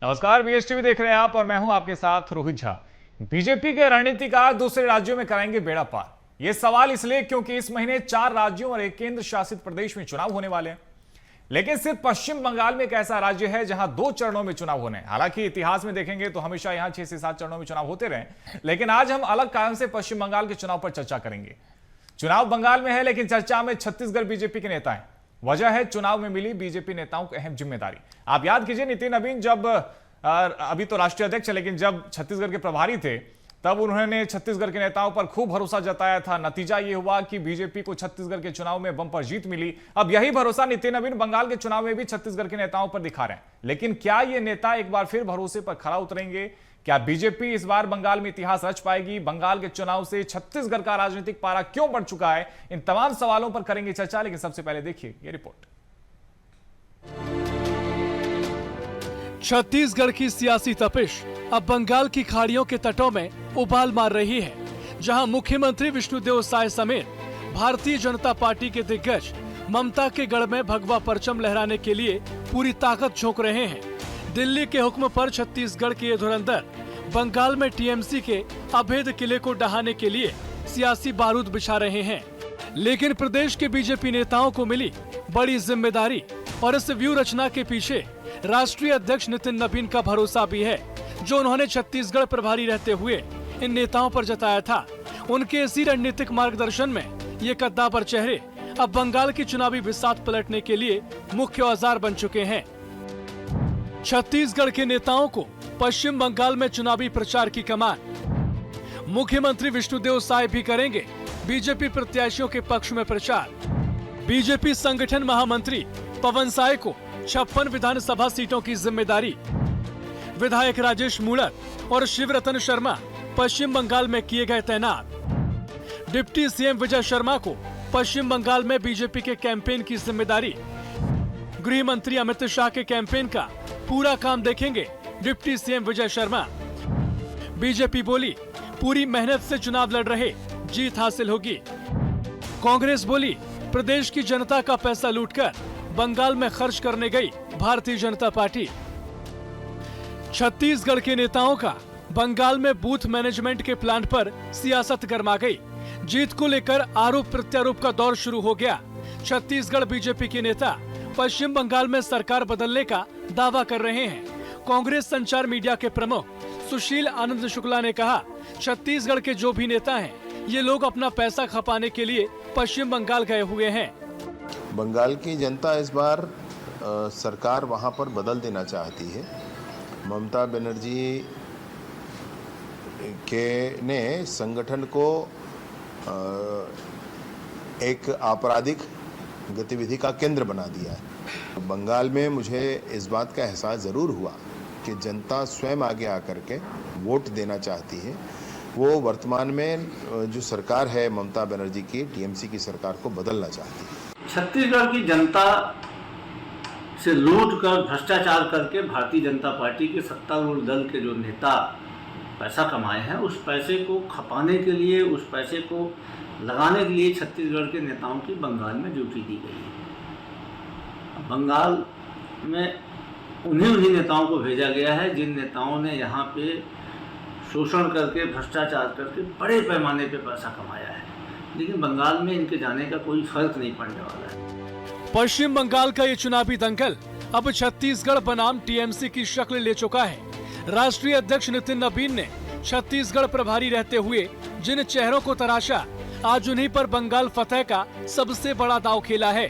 नमस्कार, बीएसटीवी देख रहे हैं आप और मैं हूं आपके साथ रोहित झा। बीजेपी के रणनीतिकार दूसरे राज्यों में कराएंगे बेड़ा पार। यह सवाल इसलिए क्योंकि इस महीने 4 राज्यों और एक केंद्र शासित प्रदेश में चुनाव होने वाले हैं। लेकिन सिर्फ पश्चिम बंगाल में एक ऐसा राज्य है जहां 2 चरणों में चुनाव होने। हालांकि इतिहास में देखेंगे तो हमेशा यहां 6 से 7 चरणों में चुनाव होते रहे, लेकिन आज हम अलग कारण से पश्चिम बंगाल के चुनाव पर चर्चा करेंगे। चुनाव बंगाल में है, लेकिन चर्चा में छत्तीसगढ़ बीजेपी के नेता हैं। वजह है चुनाव में मिली बीजेपी नेताओं को अहम जिम्मेदारी। आप याद कीजिए, नितिन नवीन जब अभी तो राष्ट्रीय अध्यक्ष है, लेकिन जब छत्तीसगढ़ के प्रभारी थे तब उन्होंने छत्तीसगढ़ के नेताओं पर खूब भरोसा जताया था। नतीजा यह हुआ कि बीजेपी को छत्तीसगढ़ के चुनाव में बंपर जीत मिली। अब यही भरोसा नितिन नवीन बंगाल के चुनाव में भी छत्तीसगढ़ के नेताओं पर दिखा रहे हैं। लेकिन क्या ये नेता एक बार फिर भरोसे पर खरा उतरेंगे? क्या बीजेपी इस बार बंगाल में इतिहास रच पाएगी? बंगाल के चुनाव से छत्तीसगढ़ का राजनीतिक पारा क्यों बढ़ चुका है? इन तमाम सवालों पर करेंगे चर्चा, लेकिन सबसे पहले देखिए ये रिपोर्ट। छत्तीसगढ़ की सियासी तपिश अब बंगाल की खाड़ियों के तटों में उबाल मार रही है, जहां मुख्यमंत्री विष्णुदेव साय समेत भारतीय जनता पार्टी के दिग्गज ममता के गढ़ में भगवा परचम लहराने के लिए पूरी ताकत झोंक रहे हैं। दिल्ली के हुक्म पर छत्तीसगढ़ के ये धुरंधर बंगाल में टीएमसी के अभेद किले को ढहाने के लिए सियासी बारूद बिछा रहे हैं। लेकिन प्रदेश के बीजेपी नेताओं को मिली बड़ी जिम्मेदारी और इस व्यूह रचना के पीछे राष्ट्रीय अध्यक्ष नितिन नवीन का भरोसा भी है, जो उन्होंने छत्तीसगढ़ प्रभारी रहते हुए इन नेताओं पर जताया था। उनके इसी रणनीतिक मार्गदर्शन में ये कद्दावर चेहरे अब बंगाल की चुनावी बिसात पलटने के लिए मुख्य औजार बन चुके हैं। छत्तीसगढ़ के नेताओं को पश्चिम बंगाल में चुनावी प्रचार की कमान। मुख्यमंत्री विष्णुदेव साय भी करेंगे बीजेपी प्रत्याशियों के पक्ष में प्रचार। बीजेपी संगठन महामंत्री पवन साय को 56 विधानसभा सीटों की जिम्मेदारी। विधायक राजेश मूणत और शिवरतन शर्मा पश्चिम बंगाल में किए गए तैनात। डिप्टी सीएम विजय शर्मा को पश्चिम बंगाल में बीजेपी के कैंपेन की जिम्मेदारी। गृह मंत्री अमित शाह के कैंपेन का पूरा काम देखेंगे deputy CM Vijay Sharma. BJP बोली पूरी मेहनत से चुनाव लड़ रहे, जीत हासिल होगी। कांग्रेस बोली प्रदेश की जनता का पैसा लूटकर बंगाल में खर्च करने गई भारतीय जनता पार्टी। छत्तीसगढ़ के नेताओं का बंगाल में बूथ मैनेजमेंट के प्लान पर सियासत गर्मा गई। जीत को लेकर आरोप प्रत्यारोप का दौर शुरू हो गया। छत्तीसगढ़ बीजेपी के नेता पश्चिम बंगाल में सरकार बदलने का दावा कर रहे हैं। कांग्रेस संचार मीडिया के प्रमुख सुशील आनंद शुक्ला ने कहा, छत्तीसगढ़ के जो भी नेता हैं, ये लोग अपना पैसा खपाने के लिए पश्चिम बंगाल गए हुए हैं। बंगाल की जनता इस बार सरकार वहां पर बदल देना चाहती है। ममता बनर्जी ने संगठन को एक आपराधिक गतिविधि का केंद्र बना दिया है। बंगाल में मुझे इस बात का एहसास ज़रूर हुआ कि जनता स्वयं आगे आकर के वोट देना चाहती है। वो वर्तमान में जो सरकार है ममता बनर्जी की, टीएमसी की सरकार को बदलना चाहती है। छत्तीसगढ़ की जनता से लूट कर भ्रष्टाचार करके भारतीय जनता पार्टी के सत्तारूढ़ दल के जो नेता पैसा कमाए हैं, उस पैसे को खपाने के लिए, उस पैसे को लगाने के लिए छत्तीसगढ़ के नेताओं की बंगाल में ड्यूटी दी गई है। बंगाल में उन्हीं नेताओं को भेजा गया है जिन नेताओं ने यहाँ पे शोषण करके, भ्रष्टाचार करके बड़े पैमाने पे पैसा कमाया है। लेकिन बंगाल में इनके जाने का कोई फर्क नहीं पड़ने वाला है। पश्चिम बंगाल का ये चुनावी दंगल अब छत्तीसगढ़ बनाम टीएमसी की शक्ल ले चुका है। राष्ट्रीय अध्यक्ष नितिन नवीन ने छत्तीसगढ़ प्रभारी रहते हुए जिन चेहरों को तराशा, आज उन्हीं पर बंगाल फतेह का सबसे बड़ा दांव खेला है।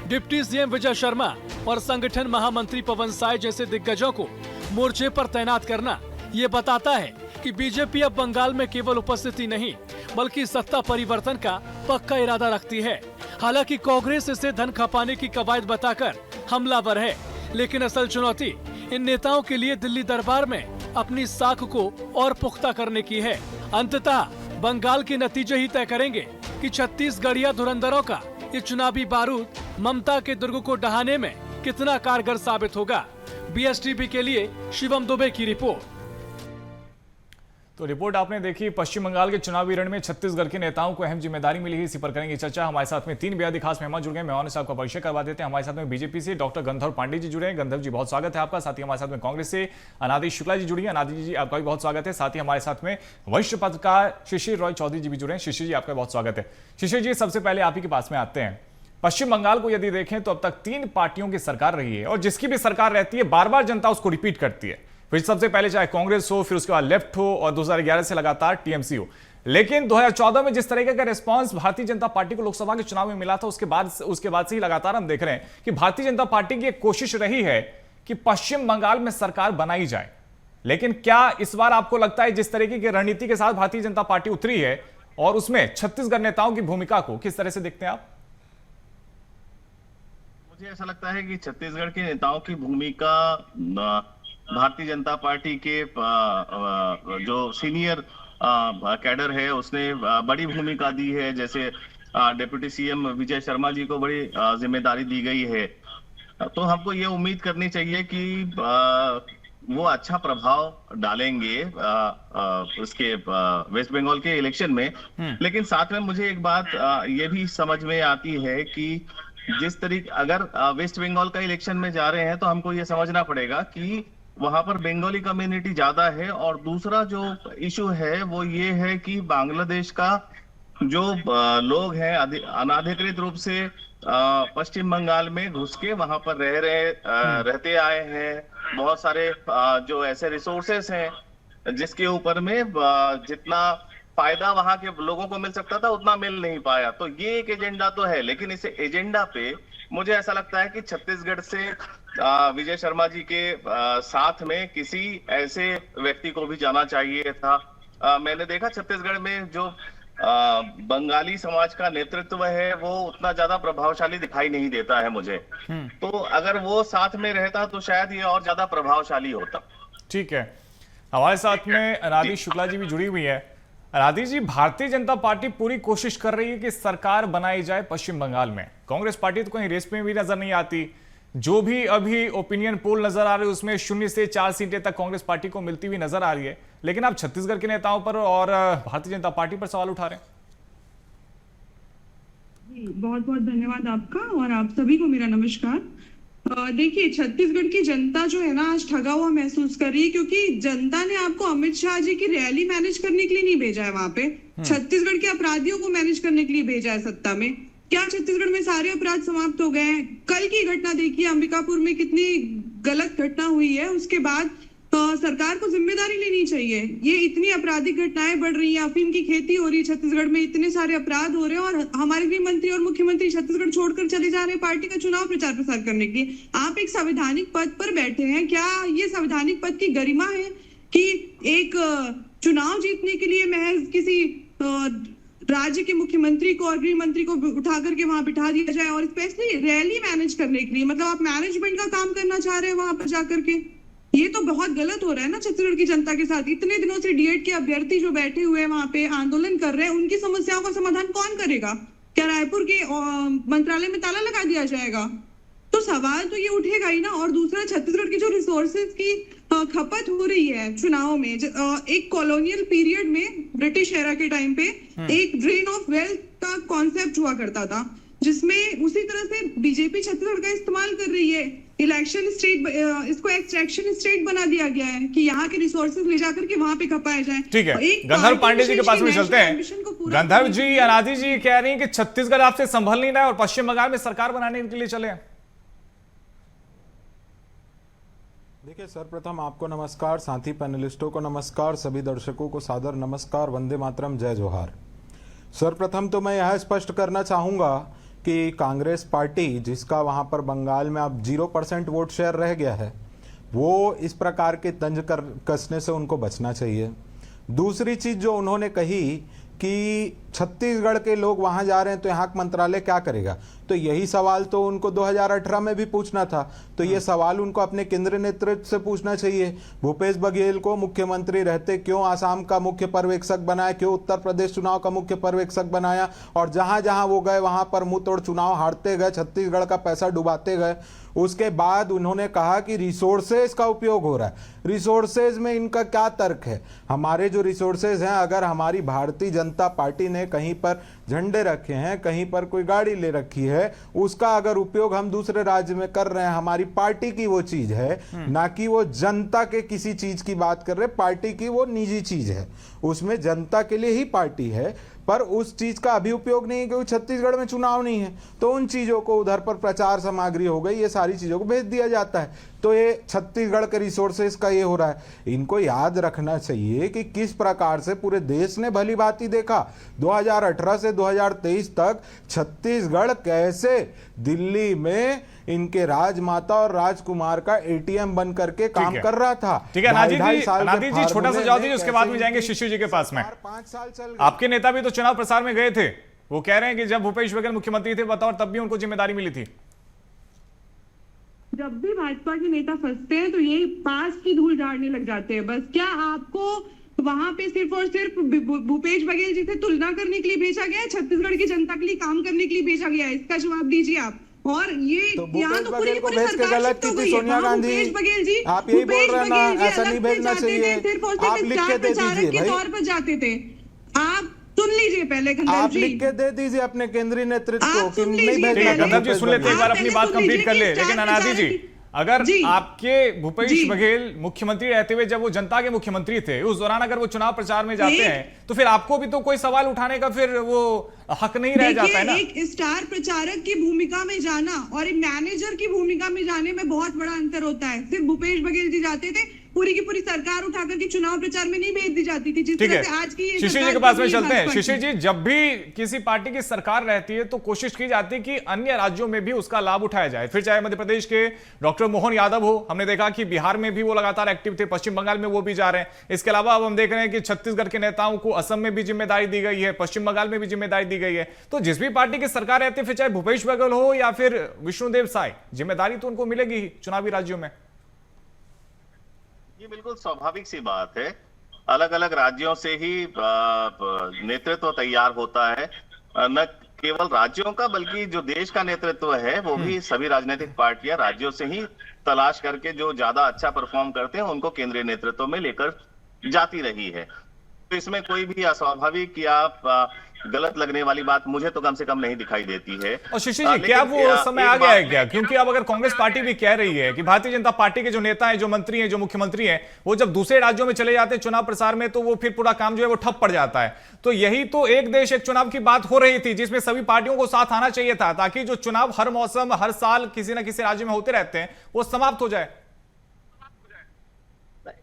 डिप्टी सीएम विजय शर्मा और संगठन महामंत्री पवन साय जैसे दिग्गजों को मोर्चे पर तैनात करना ये बताता है कि बीजेपी अब बंगाल में केवल उपस्थिति नहीं, बल्कि सत्ता परिवर्तन का पक्का इरादा रखती है। हालांकि कांग्रेस इसे धन खपाने की कवायद बताकर हमलावर है, लेकिन असल चुनौती इन नेताओं के लिए दिल्ली दरबार में अपनी साख को और पुख्ता करने की है। अंततः बंगाल के नतीजे ही तय करेंगे कि छत्तीसगढ़िया धुरंधरों का ये चुनावी बारूद ममता के दुर्ग को ढहाने में कितना कारगर साबित होगा। बीएसटीवी के लिए शिवम दुबे की रिपोर्ट। तो रिपोर्ट आपने देखी। पश्चिम बंगाल के चुनावी रण में छत्तीसगढ़ के नेताओं को अहम जिम्मेदारी मिली है, इसी पर करेंगे चर्चा। हमारे साथ में 3 बेहद खास मेहमान जुड़ गए। मेहमानों से आपका परिचय करवा देते हैं। हमारे साथ में बीजेपी से डॉक्टर गंधर्व पांडे जी जुड़े हैं। गंधर्व जी बहुत स्वागत है आपका। साथ ही हमारे साथ में कांग्रेस से अनादि शुक्ला जी जुड़ी है। अनादि जी आपका भी बहुत स्वागत है। साथ ही हमारे साथ में वरिष्ठ पत्रकार शिशिर रॉय चौधरी जी भी जुड़े हैं। शिशिर जी आपका बहुत स्वागत है। शिशिर जी सबसे पहले आप ही के पास में आते हैं। पश्चिम बंगाल को यदि देखें तो अब तक 3 पार्टियों की सरकार रही है और जिसकी भी सरकार रहती है बार बार जनता उसको रिपीट करती है। फिर सबसे पहले चाहे कांग्रेस हो, फिर उसके बाद लेफ्ट हो और 2011 से लगातार टीएमसी हो। लेकिन 2014 में जिस तरीके का रिस्पांस भारतीय जनता पार्टी को लोकसभा के चुनाव में मिला था, उसके बाद से ही लगातार हम देख रहे हैं कि भारतीय जनता पार्टी की एक कोशिश रही है कि पश्चिम बंगाल में सरकार बनाई जाए। लेकिन क्या इस बार आपको लगता है जिस तरीके की रणनीति के साथ भारतीय जनता पार्टी उतरी है और उसमें छत्तीसगढ़ नेताओं की भूमिका को किस तरह से देखते हैं आप? मुझे ऐसा लगता है कि छत्तीसगढ़ के नेताओं की भूमिका भारतीय जनता पार्टी के जो सीनियर कैडर है उसने बड़ी भूमिका दी है। जैसे डिप्टी सीएम विजय शर्मा जी को बड़ी जिम्मेदारी दी गई है, तो हमको ये उम्मीद करनी चाहिए कि वो अच्छा प्रभाव डालेंगे उसके वेस्ट बंगाल के इलेक्शन में। लेकिन साथ में मुझे एक बात ये भी समझ में आती है कि जिस तरीके अगर वेस्ट बंगाल का इलेक्शन में जा रहे हैं तो हमको ये समझना पड़ेगा कि वहां पर बंगाली कम्युनिटी ज्यादा है। और दूसरा जो इशू है वो ये है कि बांग्लादेश का जो लोग हैं अनाधिकृत रूप से पश्चिम बंगाल में घुस के वहां पर रहते आए हैं। बहुत सारे जो ऐसे रिसोर्सेस हैं जिसके ऊपर में जितना फायदा वहां के लोगों को मिल सकता था उतना मिल नहीं पाया। तो ये एक एजेंडा तो है, लेकिन इस एजेंडा पे मुझे ऐसा लगता है कि छत्तीसगढ़ से विजय शर्मा जी के साथ में किसी ऐसे व्यक्ति को भी जाना चाहिए था। मैंने देखा छत्तीसगढ़ में जो बंगाली समाज का नेतृत्व है वो उतना ज्यादा प्रभावशाली दिखाई नहीं देता है मुझे। तो अगर वो साथ में रहता तो शायद ये और ज्यादा प्रभावशाली होता। ठीक है, हमारे साथ में अनादि शुक्ला जी भी जुड़ी हुई है। अनादि जी, भारतीय जनता पार्टी पूरी कोशिश कर रही है कि सरकार बनाई जाए पश्चिम बंगाल में। कांग्रेस पार्टी तो कहीं रेस में भी नजर नहीं आती। जो भी अभी ओपिनियन पोल नजर आ रहे हैं उसमें 0 से 4 सीटें तक कांग्रेस पार्टी को मिलती हुई नजर आ रही है। लेकिन आप छत्तीसगढ़ के नेताओं पर और भारतीय जनता पार्टी पर सवाल उठा रहे हैं। बहुत बहुत धन्यवाद आपका और आप सभी को मेरा नमस्कार। देखिए, छत्तीसगढ़ की जनता जो है ना आज ठगा हुआ महसूस कर रही है, क्योंकि जनता ने आपको अमित शाह जी की रैली मैनेज करने के लिए नहीं भेजा है वहां पे। छत्तीसगढ़ के अपराधियों को मैनेज करने के लिए भेजा है सत्ता में। क्या छत्तीसगढ़ में सारे अपराध समाप्त हो गए हैं? कल की घटना देखिए, अंबिकापुर में कितनी गलत घटना हुई है। उसके बाद सरकार को जिम्मेदारी लेनी चाहिए। ये इतनी आपराधिक घटनाएं बढ़ रही है, अफीम की खेती हो रही है छत्तीसगढ़ में, इतने सारे अपराध हो रहे हैं और हमारे गृह मंत्री और मुख्यमंत्री छत्तीसगढ़ छोड़कर चले जा रहे हैं पार्टी का चुनाव प्रचार प्रसार करने के लिए। आप एक संवैधानिक पद पर बैठे हैं, क्या ये संवैधानिक पद की गरिमा है कि एक चुनाव जीतने के लिए महज किसी राज्य के मुख्यमंत्री को और गृह मंत्री को उठा करके वहां बिठा दिया जाए और स्पेशली रैली मैनेज करने के लिए? मतलब आप मैनेजमेंट का काम करना चाह रहे हैं वहां पर जाकर के? ये तो बहुत गलत हो रहा है ना छत्तीसगढ़ की जनता के साथ। इतने दिनों से डीएड के अभ्यर्थी जो बैठे हुए हैं वहां पे आंदोलन कर रहे हैं, उनकी समस्याओं का समाधान कौन करेगा? क्या रायपुर के मंत्रालय में ताला लगा दिया जाएगा? तो सवाल तो ये उठेगा ही ना। और दूसरा, छत्तीसगढ़ की जो रिसोर्सेज की खपत हो रही है चुनाव में, एक कॉलोनियल पीरियड में ब्रिटिश एरा के टाइम पे एक ड्रेन ऑफ वेल्थ का कॉन्सेप्ट हुआ करता था, जिसमें उसी तरह से बीजेपी छत्तीसगढ़ का इस्तेमाल कर रही है। इलेक्शन स्टेट, इसको एक्सट्रैक्शन स्टेट बना दिया गया है कि यहाँ के रिसोर्सेज ले जाकर के वहां पे खपाए जाए। ठीक है, गंधर्व पांडे जी के पास में चलते हैं। गंधर्व जी, अनादि जी कह रही है कि छत्तीसगढ़ आपसे संभल नहीं रहा है और पश्चिम बंगाल में सरकार बनाने के लिए चले। देखिए, सर्वप्रथम आपको नमस्कार, साथी पैनलिस्टों को नमस्कार, सभी दर्शकों को सादर नमस्कार, वंदे मातरम, जय जोहार। सर्वप्रथम तो मैं यह स्पष्ट करना चाहूँगा कि कांग्रेस पार्टी, जिसका वहाँ पर बंगाल में अब 0% वोट शेयर रह गया है, वो इस प्रकार के तंज कसने से उनको बचना चाहिए। दूसरी चीज़ जो उन्होंने कही कि छत्तीसगढ़ के लोग वहां जा रहे हैं तो यहाँ मंत्रालय क्या करेगा? तो यही सवाल तो उनको 2018 में भी पूछना था। तो ये सवाल उनको अपने केंद्रीय नेतृत्व से पूछना चाहिए। भूपेश बघेल को मुख्यमंत्री रहते क्यों आसाम का मुख्य पर्यवेक्षक बनाया, क्यों उत्तर प्रदेश चुनाव का मुख्य पर्यवेक्षक बनाया, और जहां जहां वो गए वहां पर मुंह तोड़ चुनाव हारते गए, छत्तीसगढ़ का पैसा डुबाते गए। उसके बाद उन्होंने कहा कि रिसोर्सेज का उपयोग हो रहा है। रिसोर्सेज में इनका क्या तर्क है? हमारे जो रिसोर्सेज हैं, अगर हमारी भारतीय जनता पार्टी ने कहीं पर झंडे रखे हैं, कहीं पर कोई गाड़ी ले रखी है, उसका अगर उपयोग हम दूसरे राज्य में कर रहे हैं, हमारी पार्टी की वो चीज है, ना कि वो जनता के किसी चीज की बात कर रहे। पार्टी की वो निजी चीज है, उसमें जनता के लिए ही पार्टी है, पर उस चीज का अभी उपयोग नहीं है क्योंकि छत्तीसगढ़ में चुनाव नहीं है। तो उन चीजों को उधर पर प्रचार सामग्री हो गई, ये सारी चीजों को भेज दिया जाता है। तो ये छत्तीसगढ़ के रिसोर्सेज का ये हो रहा है। इनको याद रखना चाहिए कि किस प्रकार से पूरे देश ने भली भांति देखा 2018 से 2023 तक छत्तीसगढ़ कैसे दिल्ली में इनके राजमाता और राजकुमार का एटीएम बन करके काम कर रहा था। ठीक है अनादि जी छोटा सा जवाब दीजिए, उसके बाद में जाएंगे शिशिर जी के पास में। 5 साल चल आपके नेता भी तो चुनाव प्रचार में गए थे, वो कह रहे हैं कि जब भूपेश बघेल मुख्यमंत्री थे बताओ तब भी उनको जिम्मेदारी मिली थी। जब भी भाजपा के नेता फंसते हैं तो यही पास की धूल झाड़ने लग जाते हैं। बस क्या आपको वहां पे सिर्फ और सिर्फ भूपेश बघेल जी से तुलना करने के लिए भेजा गया है, छत्तीसगढ़ की जनता के लिए काम करने के लिए भेजा गया है? इसका जवाब दीजिए आप। और ये यहाँ तो पूरी पूरी सरकार शिफ्ट हो गई है। भूपेश बघेल जी, आप यही बोल रहे हैं ना, ऐसा नहीं भेजना चाहिए। आप लिख के दे दीजिए के तौर पर जाते थे। आप सुन लीजिए पहले आप लिख के दे दीजिए अपने केंद्रीय नेतृत्व को कि नहीं भेजना। गंधर्व जी सुन लेते, एक बार अपनी बात कंप्लीट कर ले। लेकिन अनादि जी, अगर आपके भूपेश बघेल मुख्यमंत्री रहते हुए जब वो जनता के मुख्यमंत्री थे, उस दौरान अगर वो चुनाव प्रचार में जाते हैं तो फिर आपको भी तो कोई सवाल उठाने का फिर वो हक नहीं रह जाता है ना? एक स्टार प्रचारक की भूमिका में जाना और एक मैनेजर की भूमिका में जाने में बहुत बड़ा अंतर होता है। सिर्फ भूपेश बघेल जी जाते थे, पूरी की पूरी सरकार उठाकर के चुनाव प्रचार में नहीं भेज दी जाती थी, जिस तरह से आज की ये शिशिर जी के पास में चलते हैं। शिशिर जी, जब भी किसी पार्टी की सरकार रहती है तो कोशिश की जाती है कि अन्य राज्यों में भी उसका लाभ उठाया जाए, फिर चाहे मध्य प्रदेश के डॉक्टर मोहन यादव हो, हमने देखा कि बिहार में भी वो लगातार एक्टिव थे, पश्चिम बंगाल में वो भी जा रहे हैं। इसके अलावा अब हम देख रहे हैं कि छत्तीसगढ़ के नेताओं को असम में भी जिम्मेदारी दी गई है, पश्चिम बंगाल में भी जिम्मेदारी दी गई है। तो जिस भी पार्टी की सरकार रहती है, फिर चाहे भूपेश बघेल हो या फिर विष्णुदेव साय, जिम्मेदारी तो उनको मिलेगी ही चुनावी राज्यों में। ये बिल्कुल स्वाभाविक सी बात है। अलग अलग राज्यों से ही नेतृत्व तैयार होता है, न केवल राज्यों का बल्कि जो देश का नेतृत्व है वो भी सभी राजनीतिक पार्टियां राज्यों से ही तलाश करके जो ज्यादा अच्छा परफॉर्म करते हैं उनको केंद्रीय नेतृत्व में लेकर जाती रही है। तो इसमें कोई भी अस्वाभाविक या गलत लगने वाली बात मुझे तो कम से कम नहीं दिखाई देती है। और शिशिर जी, क्या वो समय आ गया है क्या? क्योंकि अब अगर कांग्रेस पार्टी भी कह रही है कि भारतीय जनता पार्टी के जो नेता हैं, जो मंत्री हैं, जो मुख्यमंत्री हैं, वो जब दूसरे राज्यों में चले जाते हैं चुनाव प्रचार में तो वो फिर पूरा काम जो है वो ठप पड़ जाता है। तो यही तो एक देश एक चुनाव की बात हो रही थी, जिसमें सभी पार्टियों को साथ आना चाहिए था, ताकि जो चुनाव हर मौसम हर साल किसी न किसी राज्य में होते रहते हैं वो समाप्त हो जाए।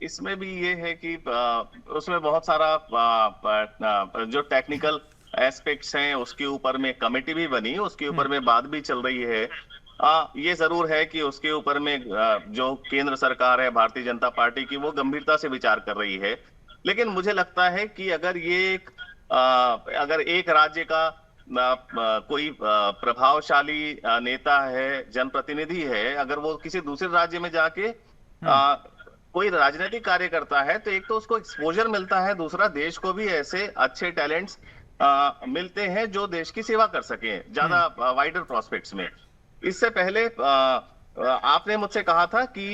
इसमें भी ये है कि उसमें बहुत सारा जो टेक्निकल एस्पेक्ट्स हैं उसके ऊपर में कमेटी भी बनी, उसके ऊपर में बात भी चल रही है। ये जरूर है कि उसके ऊपर में जो केंद्र सरकार है भारतीय जनता पार्टी की वो गंभीरता से विचार कर रही है। लेकिन मुझे लगता है कि अगर अगर एक राज्य का कोई प्रभावशाली नेता है, जनप्रतिनिधि है, अगर वो किसी दूसरे राज्य में जाके कोई राजनीतिक कार्य करता है तो एक तो उसको एक्सपोजर मिलता है, दूसरा देश को भी ऐसे अच्छे टैलेंट्स मिलते हैं जो देश की सेवा कर सके ज्यादा वाइडर प्रोस्पेक्ट्स में। इससे पहले आपने मुझसे कहा था कि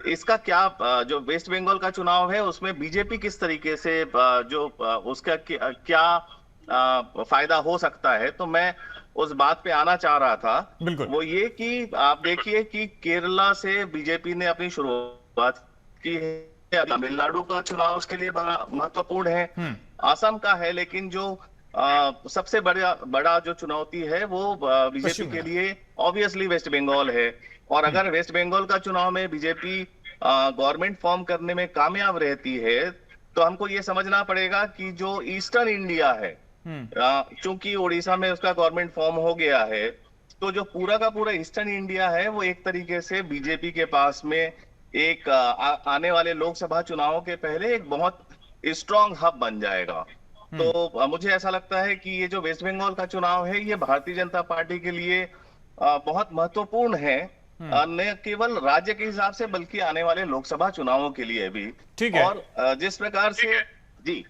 इसका क्या जो वेस्ट बंगाल का चुनाव है उसमें बीजेपी किस तरीके से जो उसका क्या फायदा हो सकता है, तो मैं उस बात पे आना चाह रहा था। वो ये कि आप देखिए कि केरला से बीजेपी ने अपनी शुरुआत की है, तमिलनाडु का चुनाव उसके लिए बड़ा महत्वपूर्ण है, असम का है, लेकिन जो सबसे बड़ा जो चुनौती है वो बीजेपी के लिए ऑब्वियसली वेस्ट बंगाल है। और अगर वेस्ट बंगाल का चुनाव में बीजेपी गवर्नमेंट फॉर्म करने में कामयाब रहती है तो हमको ये समझना पड़ेगा कि जो ईस्टर्न इंडिया है, चूंकि उड़ीसा में उसका गवर्नमेंट फॉर्म हो गया है, तो जो पूरा का पूरा ईस्टर्न इंडिया है वो एक तरीके से बीजेपी के पास में एक आने वाले लोकसभा चुनावों के पहले एक बहुत स्ट्रॉन्ग हब बन जाएगा। तो मुझे ऐसा लगता है कि ये जो वेस्ट बंगाल का चुनाव है ये भारतीय जनता पार्टी के लिए बहुत महत्वपूर्ण है, न केवल राज्य के हिसाब से बल्कि आने वाले लोकसभा चुनावों के लिए भी। ठीक है। और जिस प्रकार से जी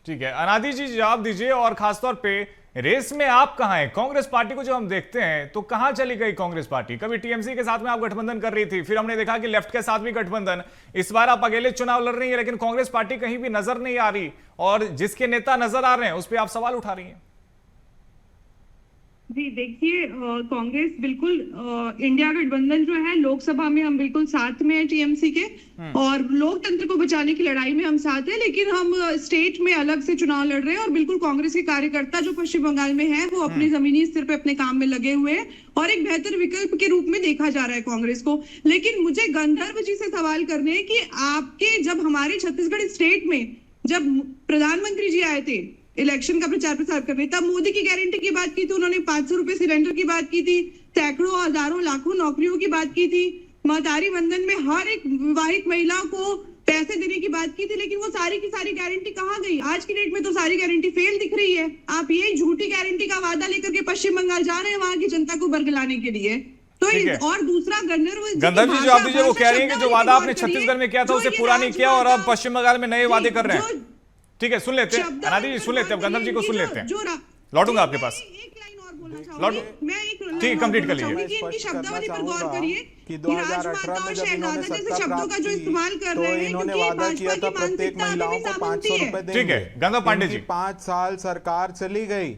ठीक है, अनादि जी जवाब दीजिए, और खासतौर पे रेस में आप कहां हैं? कांग्रेस पार्टी को जब हम देखते हैं तो कहां चली गई कांग्रेस पार्टी? कभी टीएमसी के साथ में आप गठबंधन कर रही थी, फिर हमने देखा कि लेफ्ट के साथ भी गठबंधन, इस बार आप अकेले चुनाव लड़ रही है, लेकिन कांग्रेस पार्टी कहीं भी नजर नहीं आ रही, और जिसके नेता नजर आ रहे हैं उस पर आप सवाल उठा रही हैं। जी देखिए, कांग्रेस बिल्कुल इंडिया गठबंधन जो है लोकसभा में हम बिल्कुल साथ में है टीएमसी के, और लोकतंत्र को बचाने की लड़ाई में हम साथ हैं, लेकिन हम स्टेट में अलग से चुनाव लड़ रहे हैं। और बिल्कुल कांग्रेस के कार्यकर्ता जो पश्चिम बंगाल में है वो अपने जमीनी स्तर पे अपने काम में लगे हुए हैं, और एक बेहतर विकल्प के रूप में देखा जा रहा है कांग्रेस को। लेकिन मुझे गंधर्व जी से सवाल करने हैं कि आपके जब हमारे छत्तीसगढ़ स्टेट में जब प्रधानमंत्री जी आए थे इलेक्शन का प्रचार प्रसार करने, तब मोदी की गारंटी की बात की थी, उन्होंने 500 रुपए सिलेंडर की बात की थी, सैकड़ों हजारों लाखों नौकरियों की बात की थी, महतारी बंधन में हर एक विवाहित महिला को पैसे देने की बात की थी, लेकिन वो सारी की सारी गारंटी कहाँ गई? आज की डेट में तो सारी गारंटी फेल दिख रही है। आप ये झूठी गारंटी का वादा लेकर के पश्चिम बंगाल जा रहे हैं वहां की जनता को बरगलाने के लिए। तो और दूसरा गंधर्व जी जवाब दीजिए, वो कह रही है कि जो वादा आपने छत्तीसगढ़ में किया था उसे पूरा नहीं किया, और अब पश्चिम बंगाल में नए वादे कर रहे हैं। ठीक है, सुन लेते हैं अनादि जी, सुन लेते हैं, गंधर्व जी को सुन लेते हैं, लौटूंगा आपके पास। एक लाइन और बोलना चाहूंगी, मैं एक लाइन ठीक, कंप्लीट कर लीजिए। कि इनकी शब्दावली पर गौर करिए कि 2018 में जब इन्होंने सत्ता शब्दों का जो इस्तेमाल कर तो रहे हैं, इन्होंने क्योंकि वादा किया था भाजपा की प्रत्येक मानसिकता महिलाओं अभी को भी 500 सामंती रुपए है। देंगे। ठीक है, गंगा पांडे जी। 5 साल सरकार चली गई,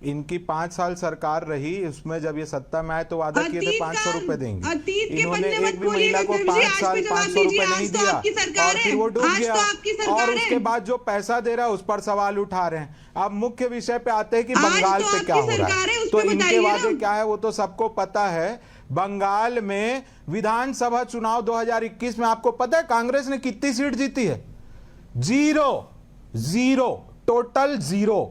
इनकी 5 साल सरकार रही, उसमें जब ये सत्ता में आए तो वादा किए थे 500 रुपए देंगे। इन्होंने एक भी महिला को 5 साल 500 रुपए नहीं दिया, और फिर वो डूब गया। और उसके बाद जो पैसा दे रहा है उस पर सवाल उठा रहे हैं। अब मुख्य विषय पे आते हैं कि बंगाल पे क्या हो रहा है। तो इनके वादे क्या है वो तो सबको पता है। बंगाल में विधानसभा चुनाव 2021 में आपको पता है कांग्रेस ने कितनी सीट जीती है? 0 टोटल 0।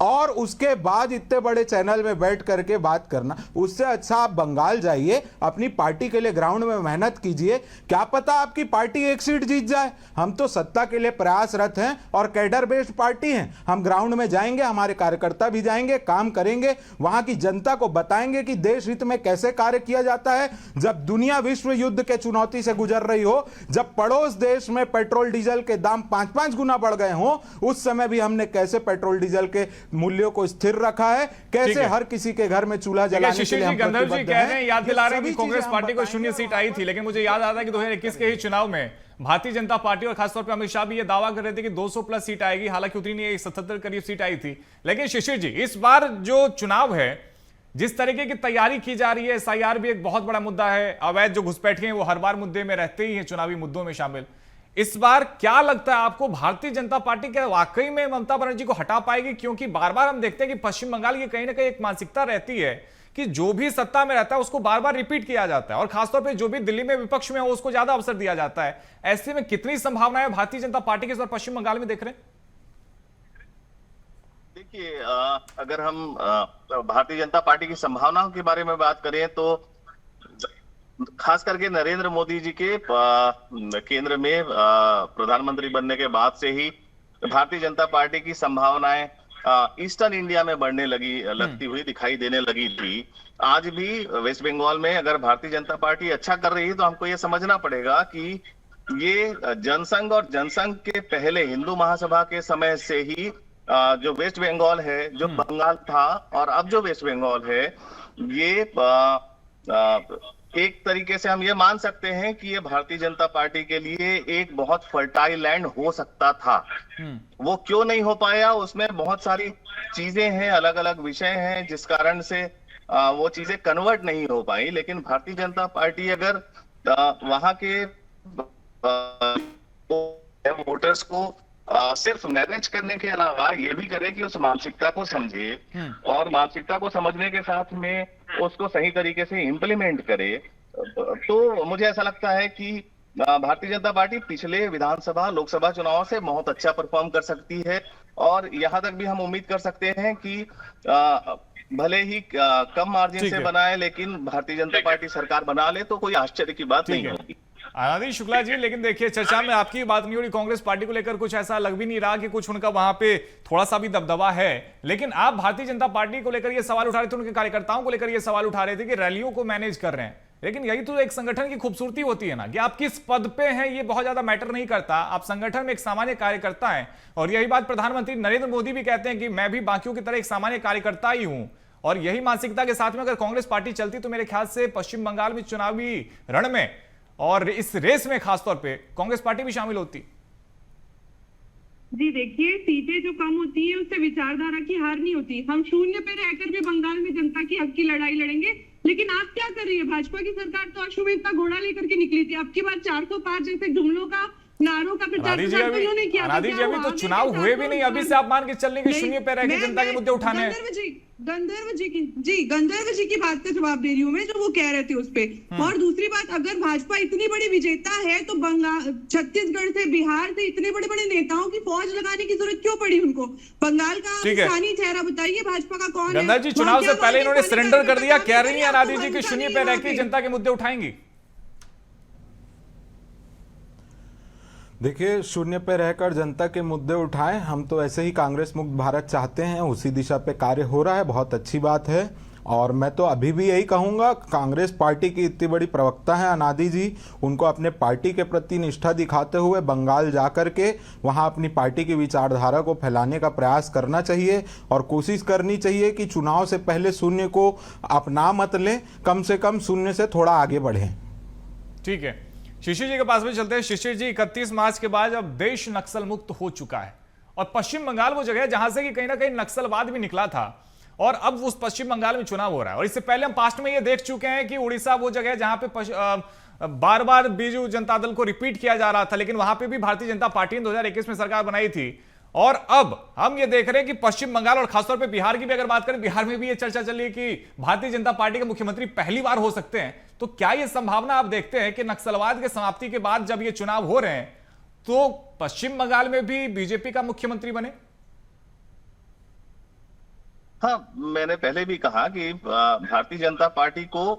और उसके बाद इतने बड़े चैनल में बैठ करके बात करना, उससे अच्छा आप बंगाल जाइए, अपनी पार्टी के लिए ग्राउंड में मेहनत कीजिए, क्या पता आपकी पार्टी एक सीट जीत जाए। हम तो सत्ता के लिए प्रयासरत हैं और कैडर बेस्ड पार्टी हैं। हम ग्राउंड में जाएंगे, हमारे कार्यकर्ता भी जाएंगे, काम करेंगे, वहां की जनता को बताएंगे कि देश हित में कैसे कार्य किया जाता है। जब दुनिया विश्व युद्ध के चुनौती से गुजर रही हो, जब पड़ोस देश में पेट्रोल डीजल के दाम 5-5 गुना बढ़ गए हों, उस समय भी हमने कैसे पेट्रोल डीजल के मूल्यों को स्थिर रखा है, कैसे हर किसी के घर में चूल्हा जलाने के लिए हम गंधर्व जी कह रहे हैं, याद दिला रहे हैं कि सभी कांग्रेस चीजें पार्टी को हम 0 सीट आई थी, लेकिन मुझे याद आता है कि 2021 के ही चुनाव में भारतीय जनता पार्टी और खासतौर पर अमित शाह भी ये दावा कर रहे थे कि 200 प्लस सीट आएगी, हालांकि उतनी नहीं, 77 करीब सीट आई थी। लेकिन शिशिर जी, इस बार जो चुनाव है, जिस तरीके की तैयारी की जा रही है, SIR भी एक बहुत बड़ा मुद्दा है, अवैध जो घुसपैठिए हैं वो हर बार मुद्दे में रहते ही हैं, चुनावी मुद्दों में शामिल। इस बार क्या लगता है आपको, भारतीय जनता पार्टी क्या वाकई में ममता बनर्जी को हटा पाएगी? क्योंकि बार बार हम देखते हैं कि पश्चिम बंगाल की कहीं ना कहीं एक मानसिकता रहती है कि जो भी सत्ता में रहता है उसको बार बार रिपीट किया जाता है, और खासतौर पे जो भी दिल्ली में विपक्ष में हो उसको ज्यादा अवसर दिया जाता है। ऐसे में कितनी संभावनाएं भारतीय जनता पार्टी के इस बार पश्चिम बंगाल में देख रहे हैं? देखिए, अगर हम भारतीय जनता पार्टी की संभावनाओं के बारे में बात करें तो खास करके नरेंद्र मोदी जी के केंद्र में प्रधानमंत्री बनने के बाद से ही भारतीय जनता पार्टी की संभावनाएं ईस्टर्न इंडिया में बढ़ने लगती हुई दिखाई देने लगी थी। आज भी वेस्ट बंगाल में अगर भारतीय जनता पार्टी अच्छा कर रही है तो हमको ये समझना पड़ेगा कि ये जनसंघ और जनसंघ के पहले हिंदू महासभा के समय से ही जो वेस्ट बंगाल है, जो बंगाल था और अब जो वेस्ट बंगाल है, ये एक तरीके से हम ये मान सकते हैं कि ये भारतीय जनता पार्टी के लिए एक बहुत फर्टाइल लैंड हो सकता था। वो क्यों नहीं हो पाया, उसमें बहुत सारी चीजें हैं, अलग अलग विषय हैं जिस कारण से वो चीजें कन्वर्ट नहीं हो पाई। लेकिन भारतीय जनता पार्टी अगर वहां के वोटर्स को सिर्फ मैनेज करने के अलावा ये भी करे कि उस मानसिकता को समझे और मानसिकता को समझने के साथ में उसको सही तरीके से इम्प्लीमेंट करे, तो मुझे ऐसा लगता है कि भारतीय जनता पार्टी पिछले विधानसभा लोकसभा चुनाव से बहुत अच्छा परफॉर्म कर सकती है। और यहाँ तक भी हम उम्मीद कर सकते हैं कि भले ही कम मार्जिन से बनाए, लेकिन भारतीय जनता पार्टी सरकार बना ले तो कोई आश्चर्य की बात नहीं होगी। आनंदी शुक्ला जी, लेकिन देखिए चर्चा में आपकी बात नहीं हो रही, कांग्रेस पार्टी को लेकर कुछ ऐसा लग भी नहीं रहा कि कुछ उनका वहां पे थोड़ा सा भी दबदबा है। लेकिन आप भारतीय जनता पार्टी को लेकर ये सवाल उठा रहे थे, उनके कार्यकर्ताओं को लेकर ये सवाल उठा रहे थे कि रैलियों को मैनेज कर रहे हैं। लेकिन यही तो एक संगठन की खूबसूरती होती है ना, कि आप किस पद पे हैं ये बहुत ज्यादा मैटर नहीं करता, आप संगठन में एक सामान्य कार्यकर्ता हैं। और यही बात प्रधानमंत्री नरेंद्र मोदी भी कहते हैं कि मैं भी बाकियों की तरह एक सामान्य कार्यकर्ता ही हूं। और यही मानसिकता के साथ में अगर कांग्रेस पार्टी चलती तो मेरे ख्याल से पश्चिम बंगाल में चुनावी रण में और इस रेस में खासतौर पे कांग्रेस पार्टी भी शामिल होती। जी देखिए, सीटें जो कम होती है उससे विचारधारा की हार नहीं होती। हम शून्य पे रहकर भी बंगाल में जनता की हक की लड़ाई लड़ेंगे। लेकिन आप क्या कर रही है? भाजपा की सरकार तो अश्वमेध का घोड़ा लेकर के निकली थी। अब की बार 405 जैसे जुमलों का, नारों का प्रचार अनादी जी अभी तो चुनाव हुए भी नहीं, अभी से आप मान के चल रहे कि शून्य पे रह के जनता के मुद्दे उठाने हैं। गंधर्व जी की बात का जवाब दे रही हूँ मैं, जो वो कह रहे थे उस पे। और दूसरी बात, अगर भाजपा इतनी बड़ी विजेता है तो छत्तीसगढ़ से, बिहार से इतने बड़े बड़े नेताओं की फौज लगाने की जरूरत क्यों पड़ी उनको? बंगाल का स्थानीय चेहरा बताइए भाजपा का कौन है? गंधर्व जी, चुनाव से पहले इन्होंने सरेंडर कर दिया, कह रही है अनादी जी की शून्य पे रह के जनता के मुद्दे उठाएंगी। देखिए, शून्य पे रहकर जनता के मुद्दे उठाएं, हम तो ऐसे ही कांग्रेस मुक्त भारत चाहते हैं, उसी दिशा पे कार्य हो रहा है, बहुत अच्छी बात है। और मैं तो अभी भी यही कहूंगा, कांग्रेस पार्टी की इतनी बड़ी प्रवक्ता है अनादी जी, उनको अपने पार्टी के प्रति निष्ठा दिखाते हुए बंगाल जाकर के वहां अपनी पार्टी की विचारधारा को फैलाने का प्रयास करना चाहिए और कोशिश करनी चाहिए कि चुनाव से पहले शून्य को अपना मत लें, कम से कम शून्य से थोड़ा आगे बढ़ें। ठीक है, शिशिर जी के पास भी चलते हैं। शिशिर जी, 31 मार्च के बाद अब देश नक्सल मुक्त हो चुका है और पश्चिम बंगाल वो जगह है जहां से कि कहीं ना कहीं नक्सलवाद भी निकला था, और अब उस पश्चिम बंगाल में चुनाव हो रहा है। और इससे पहले हम पास्ट में ये देख चुके हैं कि उड़ीसा वो जगह है जहां पे बार बार बीजू जनता दल को रिपीट किया जा रहा था, लेकिन वहां पे भी भारतीय जनता पार्टी ने 2021 में सरकार बनाई थी। और अब हम ये देख रहे हैं कि पश्चिम बंगाल और खासतौर पे बिहार की भी अगर बात करें, बिहार में भी ये चर्चा चल रही है कि भारतीय जनता पार्टी के मुख्यमंत्री पहली बार हो सकते हैं। तो क्या ये संभावना आप देखते हैं कि नक्सलवाद के समाप्ति के बाद जब ये चुनाव हो रहे हैं तो पश्चिम बंगाल में भी बीजेपी का मुख्यमंत्री बने? हाँ, मैंने पहले भी कहा कि भारतीय जनता पार्टी को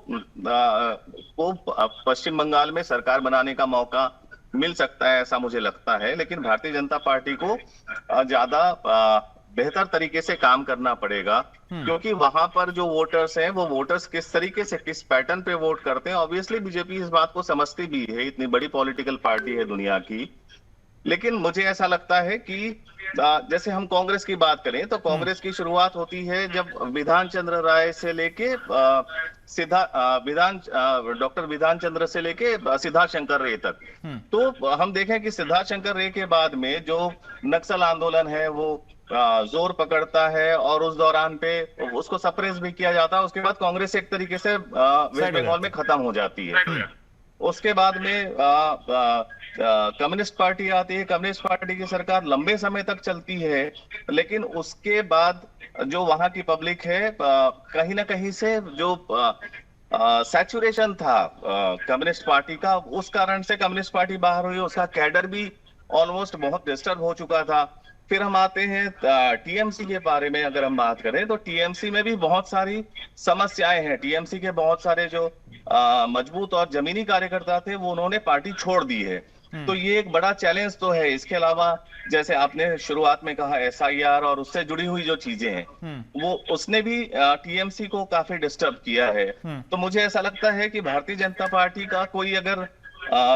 पश्चिम बंगाल में सरकार बनाने का मौका मिल सकता है, ऐसा मुझे लगता है। लेकिन भारतीय जनता पार्टी को ज्यादा बेहतर तरीके से काम करना पड़ेगा, क्योंकि वहां पर जो वोटर्स हैं वो वोटर्स किस तरीके से, किस पैटर्न पे वोट करते हैं। ऑब्वियसली बीजेपी इस बात को समझती भी है, इतनी बड़ी पॉलिटिकल पार्टी है दुनिया की। लेकिन मुझे ऐसा लगता है कि जैसे हम कांग्रेस की बात करें तो कांग्रेस की शुरुआत होती है जब विधान चंद्र राय से लेके डॉक्टर विधान चंद्र से लेके सिद्धार्थ शंकर रे तक। तो हम देखें कि सिद्धार्थ शंकर रे के बाद में जो नक्सल आंदोलन है वो जोर पकड़ता है और उस दौरान पे उसको सप्रेस भी किया जाता है। उसके बाद कांग्रेस एक तरीके से वेस्ट बंगाल में खत्म हो जाती है। उसके बाद में कम्युनिस्ट पार्टी आती है। कम्युनिस्ट पार्टी की सरकार लंबे समय तक चलती है, लेकिन उसके बाद जो वहां की पब्लिक है कहीं ना कहीं से जो सैचुरेशन था कम्युनिस्ट पार्टी का, उस कारण से कम्युनिस्ट पार्टी बाहर हुई। उसका कैडर भी ऑलमोस्ट बहुत डिस्टर्ब हो चुका था। फिर हम आते हैं टीएमसी के बारे में अगर हम बात करें तो टीएमसी में भी बहुत सारी समस्याएं हैं। टीएमसी के बहुत सारे जो मजबूत और जमीनी कार्यकर्ता थे वो उन्होंने पार्टी छोड़ दी है। तो ये एक बड़ा चैलेंज तो है। इसके अलावा जैसे आपने शुरुआत में कहा एसआईआर और उससे जुड़ी हुई जो चीजें हैं वो उसने भी टीएमसी को काफी डिस्टर्ब किया है। तो मुझे ऐसा लगता है कि भारतीय जनता पार्टी का कोई अगर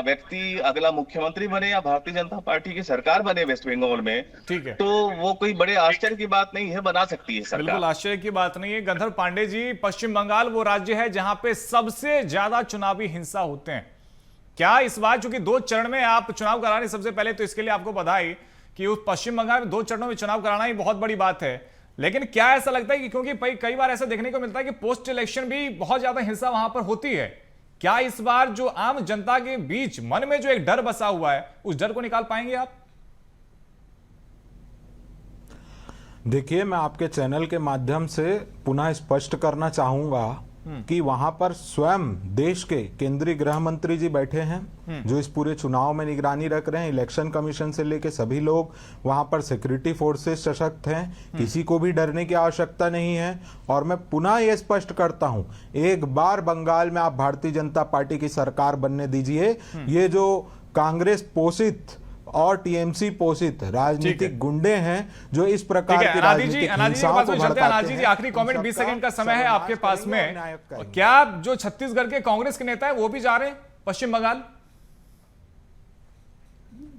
व्यक्ति अगला मुख्यमंत्री बने या भारतीय जनता पार्टी की सरकार बने वेस्ट बंगाल में, ठीक है, तो वो कोई बड़े आश्चर्य की बात नहीं है, बना सकती है सरकार। बिल्कुल आश्चर्य की बात नहीं है। गंधर्व पांडे जी, पश्चिम बंगाल वो राज्य है जहां पे सबसे ज्यादा चुनावी हिंसा होते हैं। क्या इस बार चूंकि 2 चरण में आप चुनाव करा रहे सबसे पहले, तो इसके लिए आपको बधाई कि उस पश्चिम बंगाल में 2 चरणों में चुनाव कराना ही बहुत बड़ी बात है। लेकिन क्या ऐसा लगता है कि क्योंकि कई बार ऐसा देखने को मिलता है कि पोस्ट इलेक्शन भी बहुत ज्यादा हिंसा वहां पर होती है, क्या इस बार जो आम जनता के बीच मन में जो एक डर बसा हुआ है उस डर को निकाल पाएंगे आप? देखिए, मैं आपके चैनल के माध्यम से पुनः स्पष्ट करना चाहूंगा कि वहां पर स्वयं देश के केंद्रीय गृह मंत्री जी बैठे हैं जो इस पूरे चुनाव में निगरानी रख रहे हैं। इलेक्शन कमीशन से लेके सभी लोग वहां पर, सिक्योरिटी फोर्सेस सशक्त हैं, किसी को भी डरने की आवश्यकता नहीं है। और मैं पुनः ये स्पष्ट करता हूं, एक बार बंगाल में आप भारतीय जनता पार्टी की सरकार बनने दीजिए। ये जो कांग्रेस पोषित और टीएमसी पोषित राजनीतिक गुंडे हैं जो इस प्रकार की राजनीतिक हिंसाओं को भड़काते हैं। अनाजी जी, आखिरी कमेंट 20 सेकंड का समय है आपके पास में। क्या जो छत्तीसगढ़ के कांग्रेस के नेता है वो भी जा रहे हैं पश्चिम बंगाल?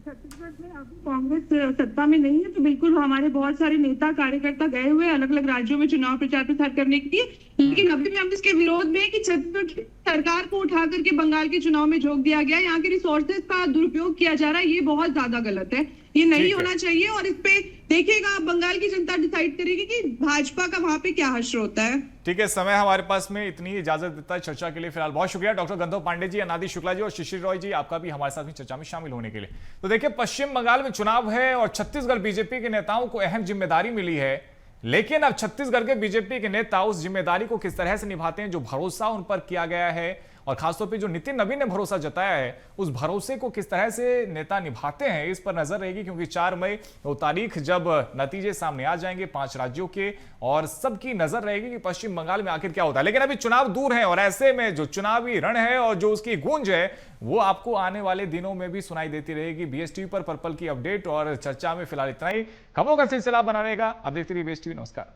छत्तीसगढ़ में अभी कांग्रेस सत्ता में नहीं है, तो बिल्कुल हमारे बहुत सारे नेता कार्यकर्ता गए हुए अलग अलग राज्यों में चुनाव प्रचार प्रसार करने के लिए। लेकिन अभी भी हम इसके विरोध में है कि छत्तीसगढ़ की सरकार को उठा करके बंगाल के चुनाव में झोंक दिया गया, यहाँ के रिसोर्सेज का दुरुपयोग किया जा रहा है। ये बहुत ज्यादा गलत है, ये नहीं होना चाहिए। और इस पे देखिएगा, बंगाल की जनता डिसाइड करेगी कि भाजपा का वहां पे क्या हश्र होता है। ठीक है, समय हमारे पास में इतनी इजाजत देता है चर्चा के लिए। फिलहाल बहुत शुक्रिया डॉक्टर गंधर्व पांडे जी, अनादि शुक्ला जी और शिशिर रॉय जी, आपका भी हमारे साथ में चर्चा में शामिल होने के लिए। तो देखिए, पश्चिम बंगाल में चुनाव है और छत्तीसगढ़ बीजेपी के नेताओं को अहम जिम्मेदारी मिली है। लेकिन अब छत्तीसगढ़ के बीजेपी के नेता उस जिम्मेदारी को किस तरह से निभाते हैं, जो भरोसा उन पर किया गया है और खासतौर पे जो नितिन नवीन ने भरोसा जताया है, उस भरोसे को किस तरह से नेता निभाते हैं, इस पर नजर रहेगी। क्योंकि 4 मई वो तारीख जब नतीजे सामने आ जाएंगे 5 राज्यों के, और सबकी नजर रहेगी कि पश्चिम बंगाल में आखिर क्या होता है। लेकिन अभी चुनाव दूर है और ऐसे में जो चुनावी रण है और जो उसकी गूंज है वो आपको आने वाले दिनों में भी सुनाई देती रहेगी। बीएसटीवी पर पर्पल की अपडेट और चर्चा में फिलहाल इतना ही। खबरों का सिलसिला बना रहेगा, अब देखते रहिए बीएसटीवी। नमस्कार।